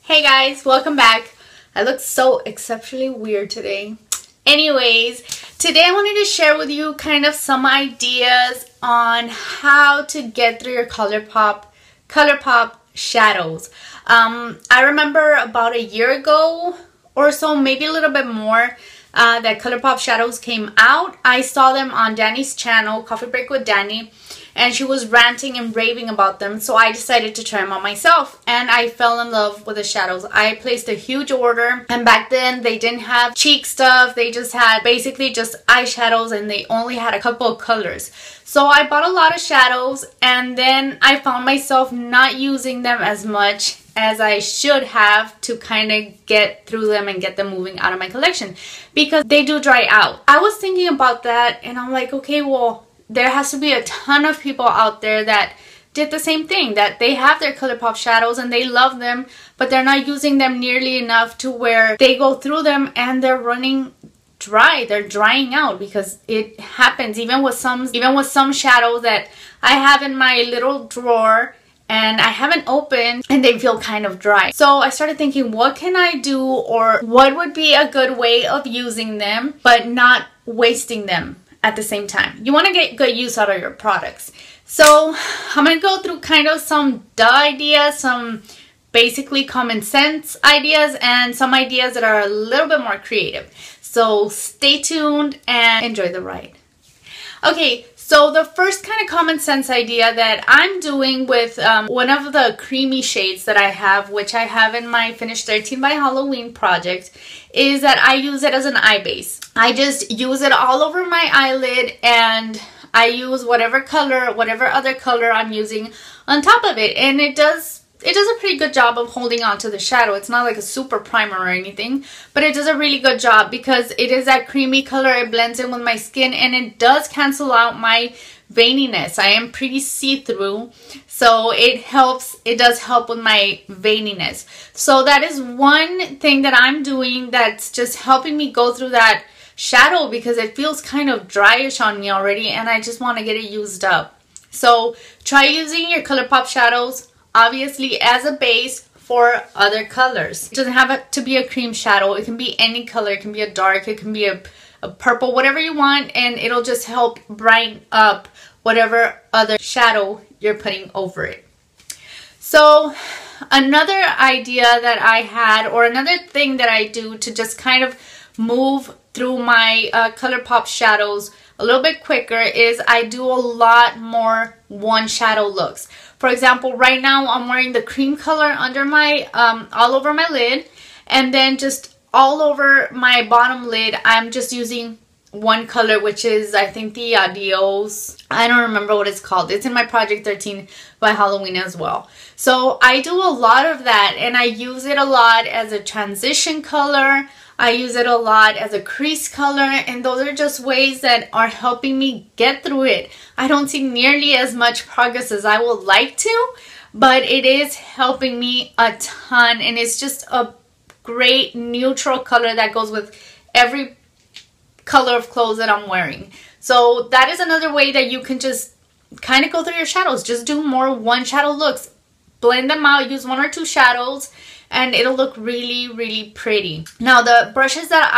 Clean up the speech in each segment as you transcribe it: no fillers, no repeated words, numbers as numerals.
Hey guys, welcome back. I look so exceptionally weird today. Anyways, today I wanted to share with you kind of some ideas on how to get through your Colourpop shadows. I remember about a year ago or so, maybe a little bit more, that Colourpop Shadows came out. I saw them on Danny's channel, Coffee Break with Danny, and she was ranting and raving about them, so I decided to try them on myself, and I fell in love with the shadows. I placed a huge order, and back then they didn't have cheek stuff. They just had basically just eyeshadows, and they only had a couple of colors. So I bought a lot of shadows, and then I found myself not using them as much as I should have to kind of get through them and get them moving out of my collection, because they do dry out. I was thinking about that, and I'm like, okay, well, there has to be a ton of people out there that did the same thing, that they have their Colourpop shadows and they love them, but they're not using them nearly enough to where they go through them and they're running dry. They're drying out, because it happens even with some shadows that I have in my little drawer and I haven't opened, and they feel kind of dry. So I started thinking, what can I do, or what would be a good way of using them but not wasting them at the same time? You want to get good use out of your products. So I'm going to go through kind of some ideas, some basically common sense ideas, and some ideas that are a little bit more creative. So stay tuned and enjoy the ride. Okay, so the first kind of common sense idea that I'm doing with one of the creamy shades that I have, which I have in my Finish 13 by Halloween project, is that I use it as an eye base. I just use it all over my eyelid, and I use whatever other color I'm using on top of it, and it does a pretty good job of holding on to the shadow. It's not like a super primer or anything, but it does a really good job because it is that creamy color. It blends in with my skin, and it does cancel out my veininess. I am pretty see-through, so it does help with my veininess. So that is one thing that I'm doing that's just helping me go through that shadow, because it feels kind of dryish on me already and I just want to get it used up. So try using your Colourpop shadows obviously as a base for other colors. It doesn't have to be a cream shadow. It can be any color. It can be a dark, it can be a purple, whatever you want, and it'll just help brighten up whatever other shadow you're putting over it. So another idea that I had, or another thing that I do to just kind of move through my Colourpop shadows a little bit quicker, is I do a lot more one shadow looks. For example, right now I'm wearing the cream color under my all over my lid, and then just all over my bottom lid I'm just using one color, which is, I think, the Adios. I don't remember what it's called. It's in my Project 13 by Halloween as well. So I do a lot of that, and I use it a lot as a transition color. I use it a lot as a crease color, and those are just ways that are helping me get through it. I don't see nearly as much progress as I would like to, but it is helping me a ton, and it's just a great neutral color that goes with every color of clothes that I'm wearing. So that is another way that you can just kind of go through your shadows. Just do more one shadow looks. Blend them out, use one or two shadows, and it'll look really, really pretty. Now, the brushes that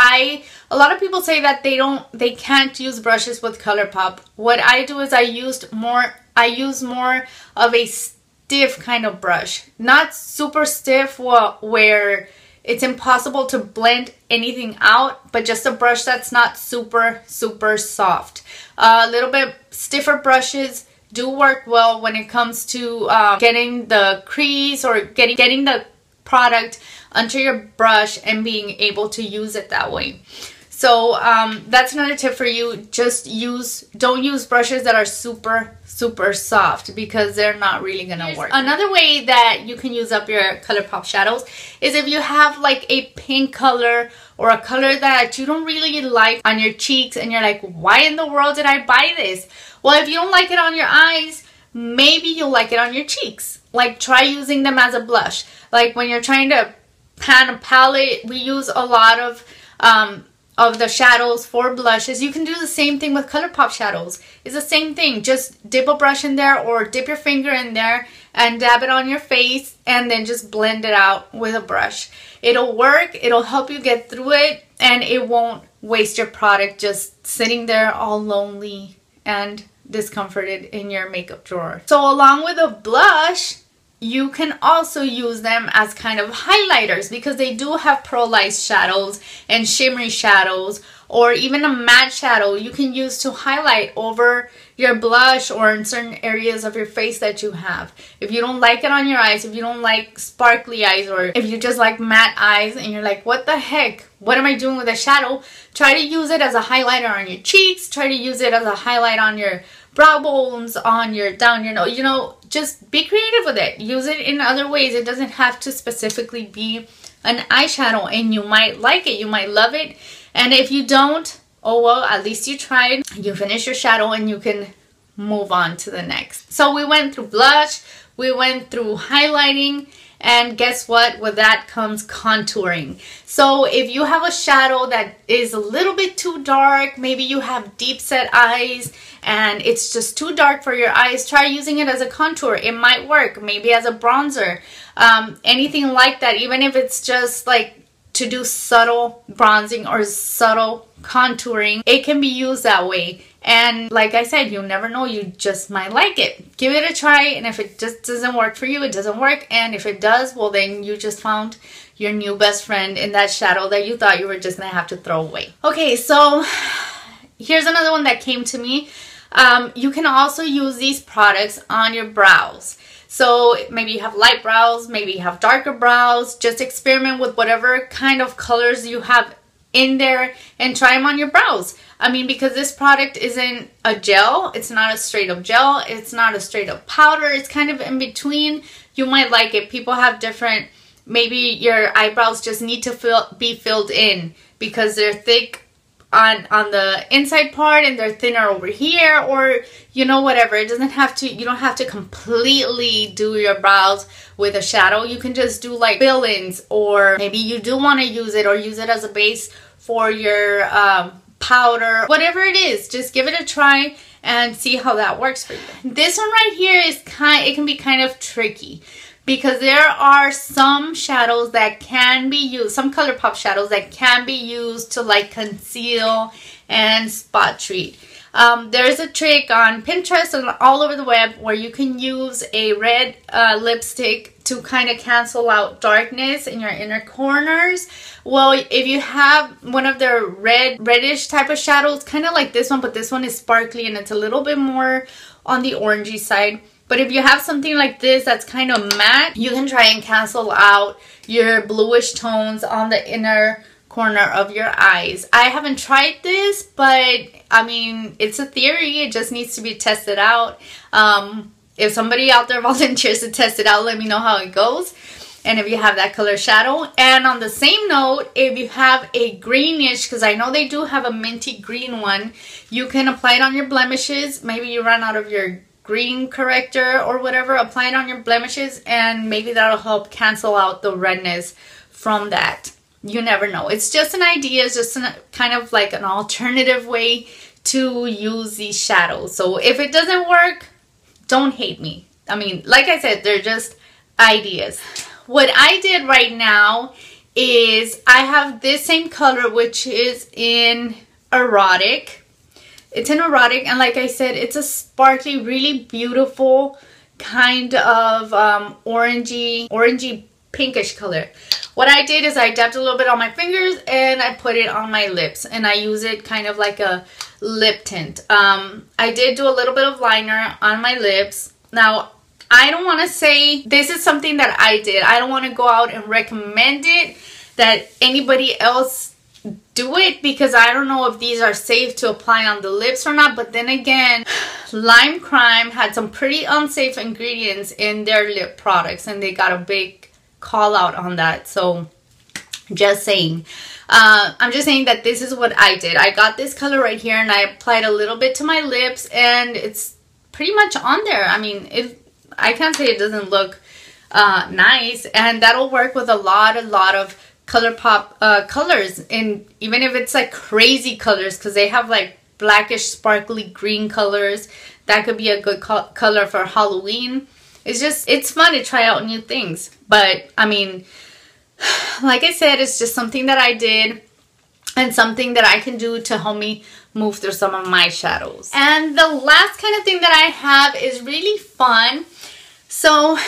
a lot of people say that they can't use brushes with Colourpop. What I do is I use more of a stiff kind of brush. Not super stiff where it's impossible to blend anything out, but just a brush that's not super, super soft. A little bit stiffer brushes do work well when it comes to getting the crease or getting the product onto your brush and being able to use it that way. So that's another tip for you. Just don't use brushes that are super, super soft, because they're not really gonna work. Another way that you can use up your Colourpop shadows is if you have like a pink color or a color that you don't really like on your cheeks, and you're like, why in the world did I buy this? Well, if you don't like it on your eyes, maybe you'll like it on your cheeks. Like, try using them as a blush. Like when you're trying to pan a palette, we use a lot of of the shadows for blushes, you can do the same thing with Colourpop Shadows. It's the same thing. Just dip a brush in there or dip your finger in there and dab it on your face and then just blend it out with a brush. It'll work. It'll help you get through it, and it won't waste your product just sitting there all lonely and discomforted in your makeup drawer. So along with a blush, you can also use them as kind of highlighters, because they do have pearlized shadows and shimmery shadows, or even a matte shadow you can use to highlight over your blush or in certain areas of your face that you have. If you don't like it on your eyes, if you don't like sparkly eyes, or if you just like matte eyes and you're like, what the heck, what am I doing with a shadow? Try to use it as a highlighter on your cheeks. Try to use it as a highlight on your brow bones, on your down your nose. You know, just be creative with it. Use it in other ways. It doesn't have to specifically be an eyeshadow, and you might like it, you might love it. And if you don't, oh well, at least you tried. You finish your shadow and you can move on to the next. So we went through blush, we went through highlighting, and guess what? With that comes contouring. So if you have a shadow that is a little bit too dark, maybe you have deep set eyes and it's just too dark for your eyes, try using it as a contour. It might work. Maybe as a bronzer, anything like that. Even if it's just like to do subtle bronzing or subtle contouring, it can be used that way. And like I said, you never know, you just might like it. Give it a try, and if it just doesn't work for you, it doesn't work. And if it does, well then you just found your new best friend in that shadow that you thought you were just gonna have to throw away. Okay, so here's another one that came to me. You can also use these products on your brows. So maybe you have light brows, maybe you have darker brows. Just experiment with whatever kind of colors you have in there and try them on your brows. I mean, because this product isn't a gel, it's not a straight up gel, it's not a straight up powder, it's kind of in between. You might like it. People have different, maybe your eyebrows just need to be filled in because they're thick on the inside part and they're thinner over here, or you know, whatever. It doesn't have to, you don't have to completely do your brows with a shadow. You can just do like fill-ins, or maybe you do want to use it or use it as a base for your powder, whatever it is. Just give it a try and see how that works for you. This one right here is it can be kind of tricky, because there are some shadows that can be used, some Colourpop shadows that can be used to like conceal and spot treat. There's a trick on Pinterest and all over the web where you can use a red lipstick to kind of cancel out darkness in your inner corners. Well, if you have one of the reddish type of shadows, kind of like this one, but this one is sparkly and it's a little bit more on the orangey side. But if you have something like this that's kind of matte, you can try and cancel out your bluish tones on the inner corner of your eyes. I haven't tried this, but I mean, it's a theory. It just needs to be tested out. If somebody out there volunteers to test it out, let me know how it goes. And if you have that color shadow. And on the same note, if you have a greenish, because I know they do have a minty green one, you can apply it on your blemishes. Maybe you run out of your green corrector or whatever, apply it on your blemishes, and maybe that'll help cancel out the redness from that. You never know. It's just an idea. It's just kind of like an alternative way to use these shadows. So if it doesn't work, don't hate me. I mean, like I said, they're just ideas. What I did right now is I have this same color, which is in Erotic. It's in Erotic, and like I said, it's a sparkly, really beautiful kind of orangey pinkish color. What I did is I dabbed a little bit on my fingers and I put it on my lips, and I use it kind of like a lip tint. I did do a little bit of liner on my lips. Now, I don't want to say this is something that I did. I don't want to go out and recommend it, that anybody else do it, because I don't know if these are safe to apply on the lips or not. But then again, Lime Crime had some pretty unsafe ingredients in their lip products, and they got a big call out on that. So just saying, I'm just saying that this is what I did. I got this color right here and I applied a little bit to my lips, and it's pretty much on there. I mean, I can't say it doesn't look nice, and that'll work with a lot of Colourpop colors, and even if it's like crazy colors, because they have like blackish sparkly green colors, that could be a good color for Halloween. It's fun to try out new things. But I mean, like I said, it's just something that I did and something that I can do to help me move through some of my shadows. And the last kind of thing that I have is really fun. So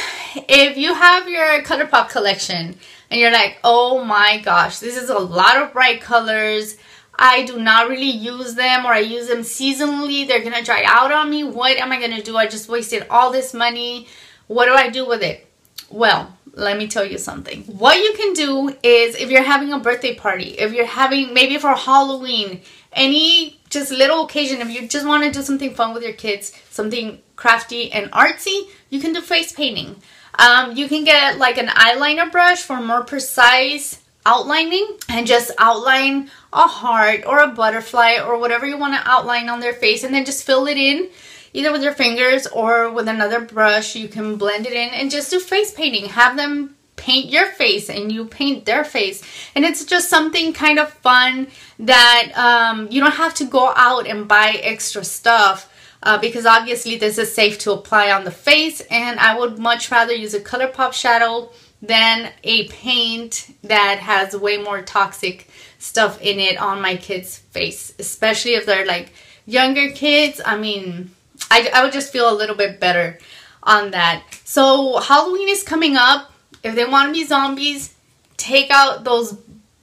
if you have your Colourpop collection and you're like, oh my gosh, this is a lot of bright colors, I do not really use them, or I use them seasonally, they're gonna dry out on me, what am I gonna do? I just wasted all this money. What do I do with it? Well, let me tell you something. What you can do is, if you're having a birthday party, if you're having maybe for Halloween, any just little occasion, if you just want to do something fun with your kids, something crafty and artsy, you can do face painting. You can get like an eyeliner brush for more precise outlining, and just outline a heart or a butterfly or whatever you want to outline on their face, and then just fill it in either with your fingers or with another brush. You can blend it in and just do face painting. Have them paint your face and you paint their face, and it's just something kind of fun that you don't have to go out and buy extra stuff, because obviously this is safe to apply on the face, and I would much rather use a Colourpop shadow than a paint that has way more toxic stuff in it on my kids' face, especially if they're like younger kids. I mean, I would just feel a little bit better on that. So Halloween is coming up. If they want to be zombies, take out those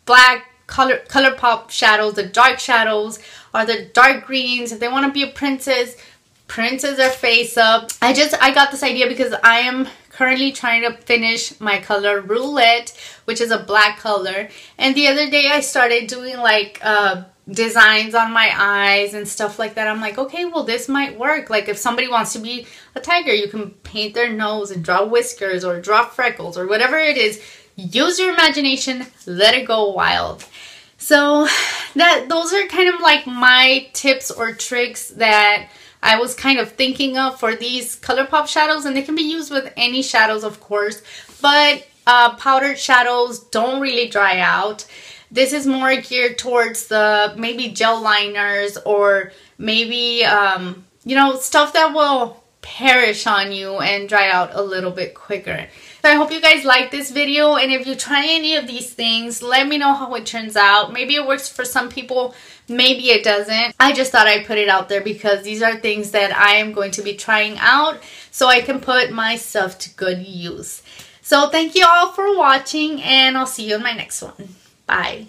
black Colourpop shadows, the dark shadows, or the dark greens. If they want to be a princess their face up. I got this idea because I am currently trying to finish my color Roulette, which is a black color. And the other day I started doing like designs on my eyes and stuff like that. I'm like, okay, well, this might work. Like if somebody wants to be a tiger, you can paint their nose and draw whiskers or draw freckles or whatever it is. Use your imagination, let it go wild. So those are kind of like my tips or tricks that I was kind of thinking of for these Colourpop shadows, and they can be used with any shadows, of course, but powdered shadows don't really dry out. This is more geared towards the maybe gel liners, or maybe you know, stuff that will perish on you and dry out a little bit quicker. So I hope you guys like this video, and if you try any of these things, let me know how it turns out. Maybe it works for some people, maybe it doesn't. I just thought I'd put it out there because these are things that I am going to be trying out so I can put my stuff to good use. So thank you all for watching, and I'll see you in my next one. Bye.